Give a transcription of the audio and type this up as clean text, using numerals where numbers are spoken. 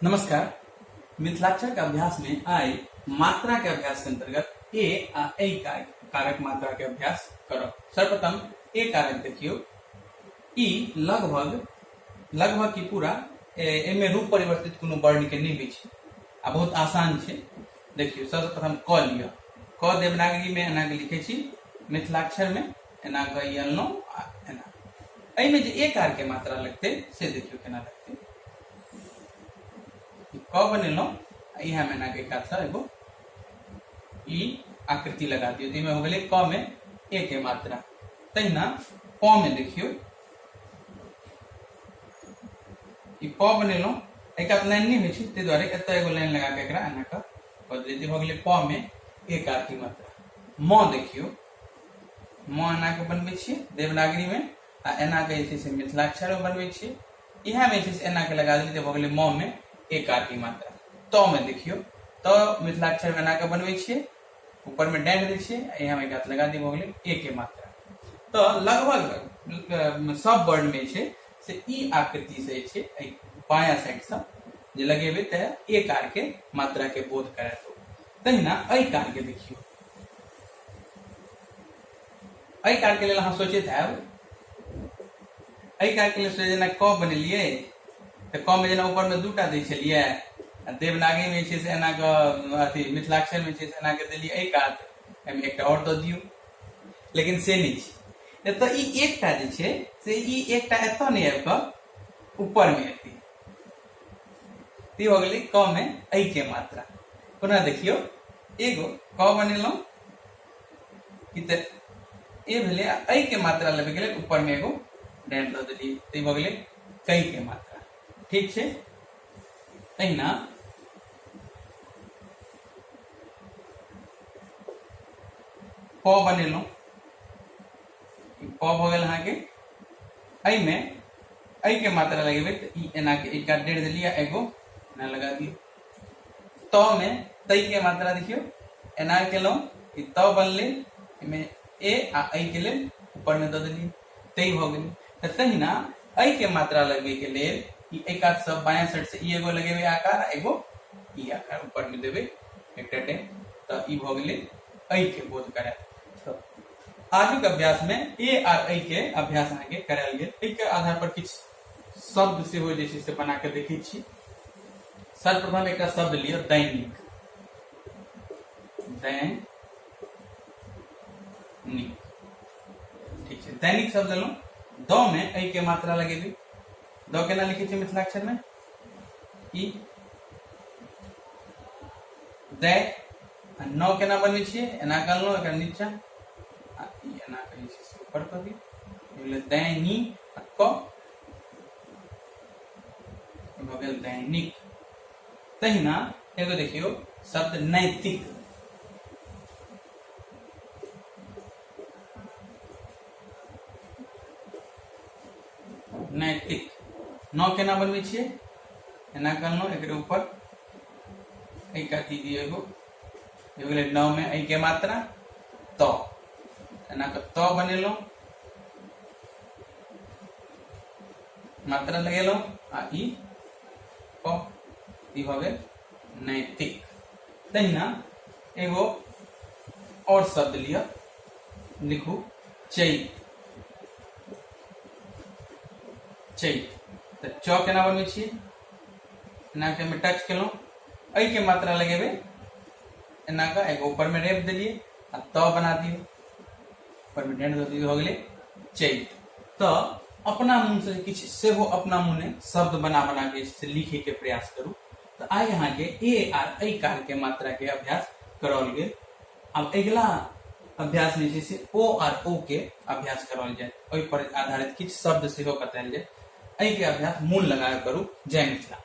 नमस्कार। मिथिलाक्षर के अभ्यास में आए मात्रा के अभ्यास के अंतर्गत ए आ ऐ कारक मात्रा के अभ्यास करो। सर्वप्रथम ए कारक देखियो। ई लगभग की पूरा एमे रूप परिवर्तित कोनो वर्ण के नहीं छै आ बहुत आसान छै। देखियो सर्वप्रथम क लिया। क देवनागरी में एना के लिखे छी, मिथिलाक्षर में एना के अनलो आ एना। एहि में जे ए कार के मात्रा लगते से देखियो केना लगते। क बनेलो, यहाँ में ना के साथ एगो ई आकृति लगा दियो। तो में हो गए क में ए के मात्रा। तहिना प में देखियो, ई प बनेलो, एक लाइन नहीं होई छै, ते द्वारे एत एगो लाइन लगा के एकरा एना के कर देती। हो गए प में ए कार की मात्रा। म देखियो, म एना के बनबै छी देवनागरी में आ एना के जे से मिथिलाक्षर में बनबै छी। यहाँ में जे एना के लगा देली। हो गए म में ए कार की मात्रा। तो में देखियो, तो मिथिलाक्षर में एना के बनबै छी, ऊपर में डाल दै छी, यहाँ में गात लगा दी। हो गए ए के मात्रा। तो लगभग सब वर्ण में छे से ई आकृति से छे बाया साइड से जे लगेबे त ए कार के मात्रा के बोध करात। तहिना ऐ कार के देखियो। ऐ कार के लेल हम सोचैत हैब, ऐ कार के लेल जेना क बनेलिए तो क में जना ऊपर में दूटा दै छलिए, देवनागरी में छे से एना के अथी मिथिलाक्षर में छे से एना के देलिए ऐ कार, एमे एकटा और द दियो। लेकिन से नहीं छे। तो ई एकटा जे छे से ई एकटा एतो नहीं आब के ऊपर में एती। ती हो गेलै क में ऐ के मात्रा। पुनः देखियो, एगो क बनेलो, ई त ए भेले ऐ के मात्रा लेबे गेलै, ऊपर में एगो डाल द देलिए। ती हो गेलै कै के मात्रा। ठीक छे। तहिना प बनेलो, प भ गेल अहाँ के। ऐ में ऐ के मात्रा लगेबे त ई एना के एक डेढ़ देलिए, एगो एना लगा दियो। त में तै के मात्रा देखियो, एना केलो, ई त बनले, इमे ए आ ऐ के लेल ऊपर में द देलिए, तै भ गेल। त तहिना ऐ के मात्रा लगबे के लेल ई एक आध सब बायां साइड से ई एगो लगेबे आकार, एगो ई आकार ऊपर में देबे एकटा टे। त ई भ गेले ऐ के बोध करात। तो आगे के अभ्यास में ए और ऐ के अभ्यास अहाँ के करायल गेल। ऐ के आधार पर किछ शब्द से हो जे छै से बना के देखै छी। सर्वप्रथम एकटा शब्द लियो, दैनिक। दैनिक, ठीक है। दैनिक शब्द लो। द में ऐ के मात्रा लगेबे। द केना लिखे छी मिथिलाक्षर में? ई दै। न केना बनै छै? एना करलो, एकर नीचा आ ई एना करै छै ऊपर कर दी। बोले दैनी क हो गेल दैनिक। तहिना एगो देखियो शब्द नैतिक। नैतिक। न केना बनबै छियै? एना करलो, एकरे ऊपर ऐ काटी दियो एगो। हो गेलै न में ऐ के मात्रा त। एना के त बनेलो, मात्रा लगेलो आ ई क, ई हो गेल नैतिक। तहिना एगो और शब्द लिया, लिखू चैत। चैत। तो च केना बनबै छी? एना के में टच केलो, ऐ के मात्रा लगेबे, एना का एगो ऊपर में रेप देलिए आ त बना दियो, ऊपर में डेंट द दियो। हो गेलै चैत। तो अपना मुंह से किछ सेहो अपना मुने शब्द बना बना के से लिखे के प्रयास करू। तो आइ अहाँ के ए और ऐ कार के मात्रा के अभ्यास करल गेल। अब अगला अभ्यास में से ओ और ओ के अभ्यास करल जाए, ओहि पर आधारित किछ शब्द सेहो बतायल जाए। ऐ के अभ्यास मूल लगा करू। जय मिथिला।